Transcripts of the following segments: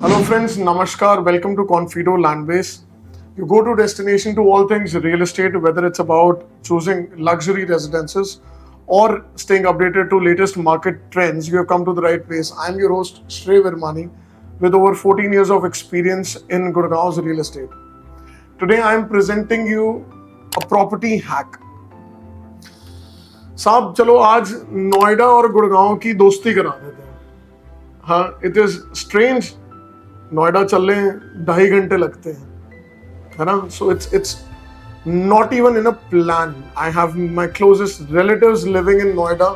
Hello friends, Namaskar, welcome to Confido Landbase. You go to destination to all things real estate, whether it's about choosing luxury residences or staying updated to latest market trends, you have come to the right place. I'm your host, Shrey Virmani, with over 14 years of experience in Gurgaon's real estate. Today I'm presenting you a property hack. साहब चलो आज नोएडा और गुड़गांव की दोस्ती करा देते हैं. हाँ, इट इज स्ट्रेंज. नोएडा चलने 2.5 घंटे लगते हैं, है ना. So it's not even in a plan. I have my closest relatives living in Noida.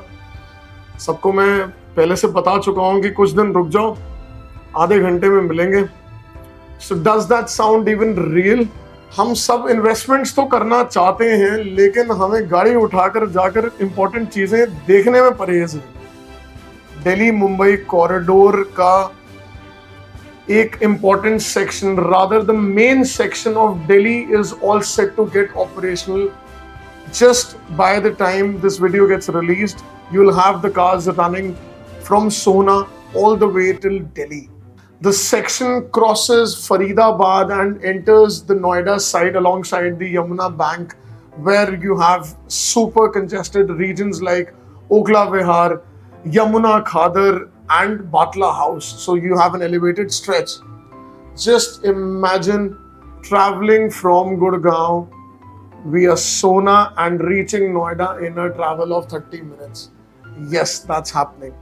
सबको मैं पहले से बता चुका हूँ कि कुछ दिन रुक जाओ, आधे घंटे में मिलेंगे. So does that sound even real? हम सब इन्वेस्टमेंट्स तो करना चाहते हैं, लेकिन हमें गाड़ी उठाकर जाकर इंपॉर्टेंट चीजें देखने में परहेज है. दिल्ली मुंबई कॉरिडोर का एक important section, rather the main section of Delhi, is all set to get operational. Just by the time this video gets released, you'll have the cars running from Sohna all the way till Delhi. The section crosses Faridabad and enters the Noida side alongside the Yamuna Bank, where you have super congested regions like Okla Vihar, Yamuna Khadar, and Batla House. So you have an elevated stretch. Just imagine traveling from Gurgaon via Sohna and reaching Noida in a travel of 30 minutes. Yes, that's happening.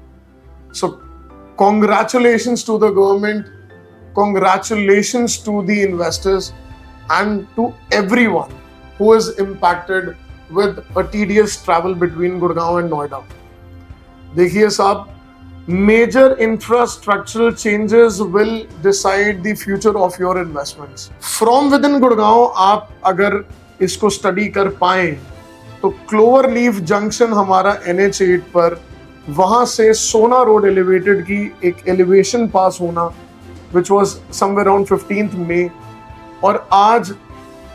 So congratulations to the government, congratulations to the investors, and to everyone who is impacted with a tedious travel between Gurgaon and Noida. देखिए साहब, major infrastructural changes will decide the future of your investments. From within Gurgaon, आप अगर इसको study कर पाएं तो clover leaf junction हमारा NH8 पर, वहां से सोना रोड एलिवेटेड की एक एलिवेशन पास होना, which was somewhere around 15th May, और आज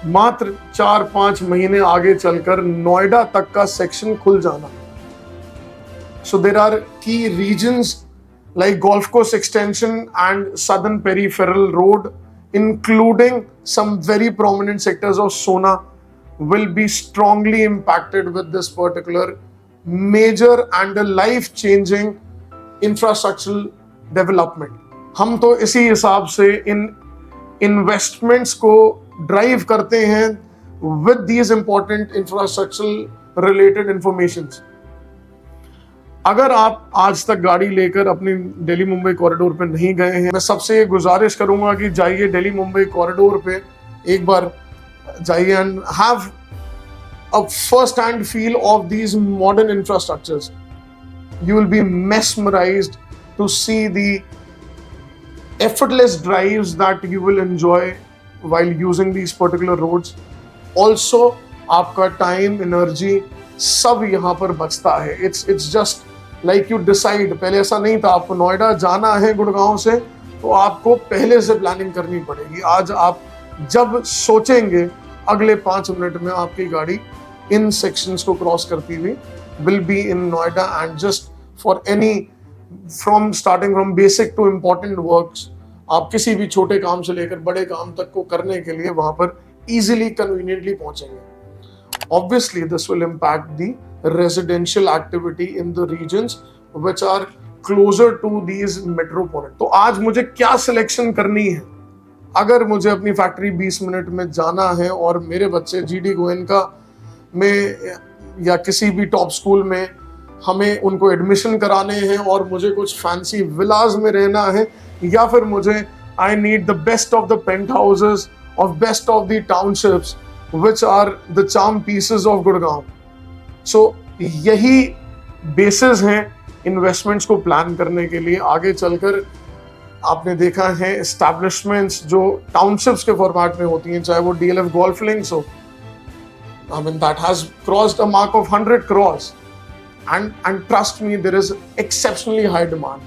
मात्र 4-5 महीने आगे चलकर नोएडा तक का सेक्शन खुल जाना. So there are key regions like Golf Course Extension and Southern Peripheral Road, including some very prominent sectors of Sohna, will be strongly impacted with this particular major and a life-changing infrastructural development. हम तो इसी हिसाब से इन investments को drive करते हैं with these important infrastructural related informations. अगर आप आज तक गाड़ी लेकर अपनी दिल्ली मुंबई कॉरिडोर पे नहीं गए हैं, मैं सबसे ये गुजारिश करूंगा कि जाइए दिल्ली मुंबई कॉरिडोर पे एक बार जाइए and have a first hand feel of these modern infrastructures. You will be mesmerized to see the effortless drives that you will enjoy while using these particular roads. Also, आपका टाइम, एनर्जी सब यहाँ पर बचता है. It's just like you decide. पहले ऐसा नहीं था. आपको नोएडा जाना है गुड़गांव से तो आपको पहले से प्लानिंग करनी पड़ेगी. आज आप जब सोचेंगे, अगले 5 मिनट में आपकी गाड़ी इन सेक्शंस को क्रॉस करती हुई will be in Noida. And just for any from starting from basic to important works, आप किसी भी छोटे काम से लेकर बड़े काम तक को करने के लिए वहां पर इजीली कन्वीनियंटली पहुंचेंगे. Obviously, this will impact the residential activity in the regions which are closer to these metropolitan. तो आज मुझे क्या सिलेक्शन करनी है? अगर मुझे अपनी फैक्ट्री 20 मिनट में जाना है और मेरे बच्चे GD गोयनका में या किसी भी टॉप स्कूल में हमें उनको एडमिशन कराने हैं और मुझे कुछ फैंसी विलाज में रहना है, या फिर मुझे I need the best of the penthouses of best of the townships which are the charm pieces of Gurgaon. So यही बेसिस हैं इन्वेस्टमेंट्स को प्लान करने के लिए. आगे चलकर आपने देखा है एस्टैब्लिशमेंट्स जो टाउनशिप्स के फॉर्मेट में होती हैं, चाहे वो DLF गोल्फ लिंक्स हो, I mean that has crossed a mark of 100 crores, and trust me, there is exceptionally high demand.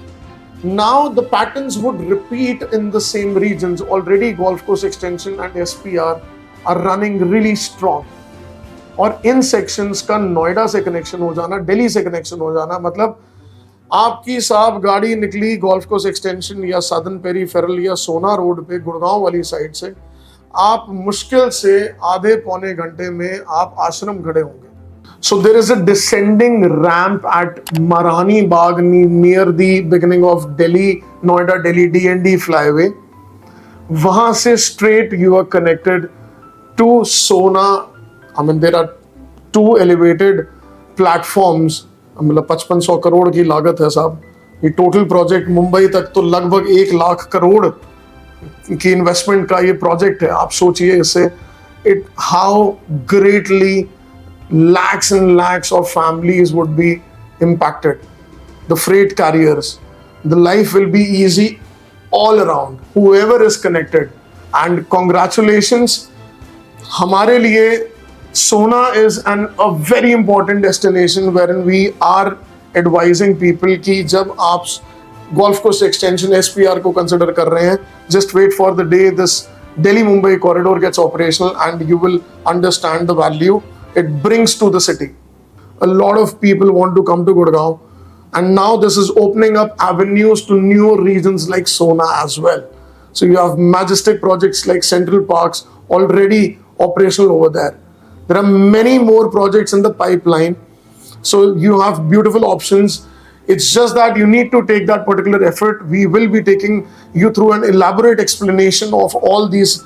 Now the patterns would repeat in the same regions. Already Golf Course Extension and SPR are running really strong. और इन sections का नोएडा से connection हो जाना, दिल्ली से connection हो जाना, मतलब आपकी साहब गाड़ी निकली गोल्फ कोर्स एक्सटेंशन या साधन पेरीफेरल या सोना रोड पे गुड़गांव वाली साइड से, आप मुश्किल से आधे पौने घंटे में आप आश्रम खड़े होंगे. So there is a descending ramp at Marani Bagh near the beginning of Noida Delhi DND flyway. वहाँ से straight you are connected to Sona. I mean there are 2 elevated platforms. मतलब 5500 करोड़ की लागत है साहब. ये टोटल प्रोजेक्ट मुंबई तक तो लगभग 1 लाख करोड़ की इन्वेस्टमेंट का ये प्रोजेक्ट है. आप सोचिए इससे how greatly lakhs and lakhs of families would be impacted. The freight carriers, the life will be easy all around, whoever is connected. And congratulations, हमारे लिए Sona is a very important destination wherein we are advising people कि जब आप golf course extension SPR को consider कर रहे हैं, just wait for the day this Delhi-Mumbai corridor gets operational and you will understand the value it brings to the city. A lot of people want to come to Gurgaon, and now this is opening up avenues to new regions like Sona as well. So you have majestic projects like Central Parks already operational over there. There are many more projects in the pipeline. So you have beautiful options. It's just that you need to take that particular effort. We will be taking you through an elaborate explanation of all these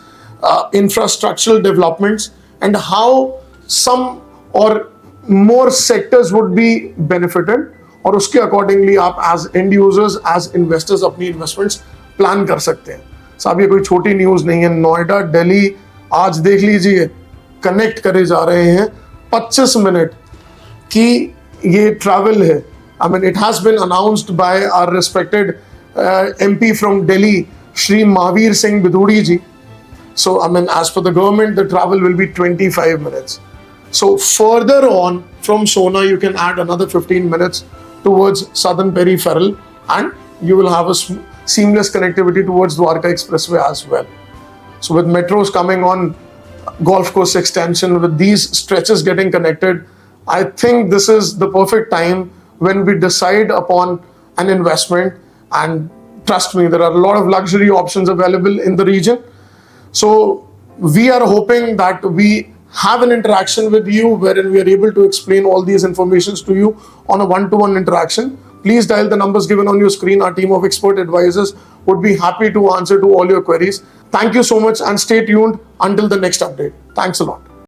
infrastructural developments and how some or more sectors would be benefited, और उसके accordingly आप as end users, as investors अपनी investments plan कर सकते हैं. साहब ये कोई छोटी न्यूज़ नहीं है. नोएडा दिल्ली आज देख लीजिए कनेक्ट करे जा रहे हैं 25 मिनट की ये ट्रैवल है. I mean it has been announced by our respected MP from Delhi, Shri Mahavir Singh Bidhudi ji. So I mean as per the government the travel will be 25 minutes. So further on from Sona, you can add another 15 minutes towards Southern Peripheral, and you will have a seamless connectivity towards Dwarka Expressway as well. So with metros coming on, golf course extension, with these stretches getting connected, I think this is the perfect time when we decide upon an investment. And trust me, there are a lot of luxury options available in the region. So we are hoping that we have an interaction with you wherein we are able to explain all these informations to you on a one-to-one interaction. Please dial the numbers given on your screen. Our team of expert advisors would be happy to answer to all your queries. Thank you so much and stay tuned until the next update. Thanks a lot.